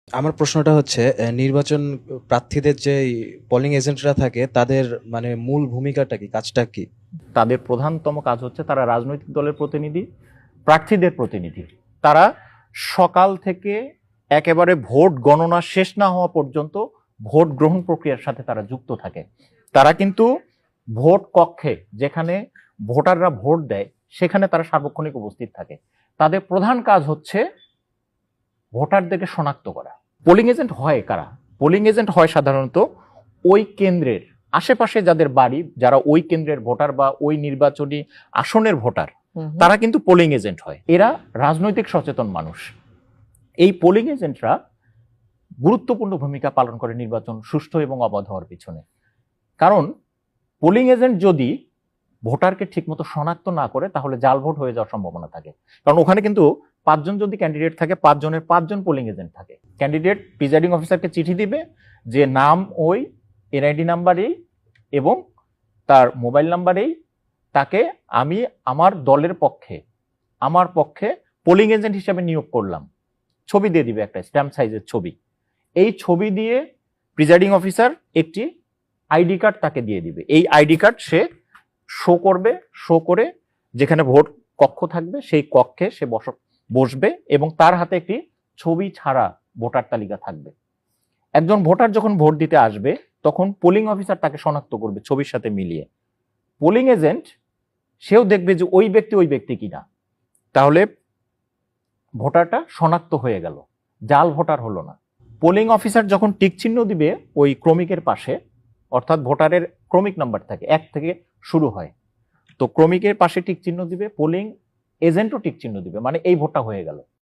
আমার প্রশ্নটা হচ্ছে নির্বাচন প্রার্থীদের যে পোলিং এজেন্টরা থাকে তাদের মানে মূল ভূমিকাটা কি, কাজটা কি? তাদের প্রধানতম কাজ হচ্ছে তারা রাজনৈতিক দলের প্রতিনিধি, প্রার্থীদের প্রতিনিধি। তারা সকাল থেকে একেবারে ভোট গণনা শেষ না হওয়া পর্যন্ত ভোট গ্রহণ প্রক্রিয়ার সাথে তারা যুক্ত থাকে। তারা কিন্তু ভোট কক্ষে, যেখানে ভোটাররা ভোট দেয়, সেখানে তারা সার্বক্ষণিক উপস্থিত থাকে। তাদের প্রধান কাজ হচ্ছে ভোটারদেরকে শনাক্ত করা। পোলিং এজেন্ট হয় কারা? পোলিং এজেন্ট হয় সাধারণত ওই কেন্দ্রের আশেপাশে যাদের বাড়ি, যারা ওই কেন্দ্রের ভোটার বা ওই নির্বাচনী আসনের ভোটার, তারা কিন্তু পোলিং এজেন্ট হয়। এরা রাজনৈতিক সচেতন মানুষ। এই পোলিং এজেন্টরা গুরুত্বপূর্ণ ভূমিকা পালন করে নির্বাচন সুষ্ঠু এবং অবাধ হওয়ার পিছনে। কারণ পোলিং এজেন্ট যদি ভোটারকে ঠিকমতো শনাক্ত না করে, তাহলে জাল ভোট হয়ে যাওয়ার সম্ভাবনা থাকে। কারণ ওখানে কিন্তু 5 জন যদি ক্যান্ডিডেট থাকে, 5 জনের 5 জন পোলিং এজেন্ট থাকে। ক্যান্ডিডেট প্রিজাইডিং অফিসারকে চিঠি দিবে যে নাম ওই, এনআইডি নাম্বার এই, এবং তার মোবাইল নাম্বার এই, তাকে আমি আমার দলের পক্ষে, আমার পক্ষে পোলিং এজেন্ট হিসেবে নিয়োগ করলাম। ছবি দিয়ে দিবে, একটা স্ট্যাম্প সাইজের ছবি। এই ছবি দিয়ে প্রিজাইডিং অফিসার একটি আইডি কার্ড তাকে দিয়ে দিবে। এই আইডি কার্ড সে শো করবে, শো করে যেখানে ভোট কক্ষ থাকবে সেই কক্ষে সে বসবে এবং তার হাতে একটি ছবি ছাড়া ভোটার তালিকা থাকবে। একজন ভোটার যখন ভোট দিতে আসবে, তখন পোলিং অফিসার তাকে শনাক্ত করবে ছবির সাথে মিলিয়ে। পোলিং এজেন্ট সেও দেখবে যে ওই ব্যক্তি কিনা। তাহলে ভোটারটা শনাক্ত হয়ে গেল, জাল ভোটার হলো না। পোলিং অফিসার যখন টিক চিহ্ন দিবে ওই ক্রমিকের পাশে, অর্থাৎ ভোটারের ক্রমিক নাম্বার থাকে, 1 থেকে শুরু হয়, তো ক্রমিকের পাশে টিক চিহ্ন দিবে, পোলিং এজেন্টও টিক চিহ্ন দিবে, মানে এই ভোটটা হয়ে গেল।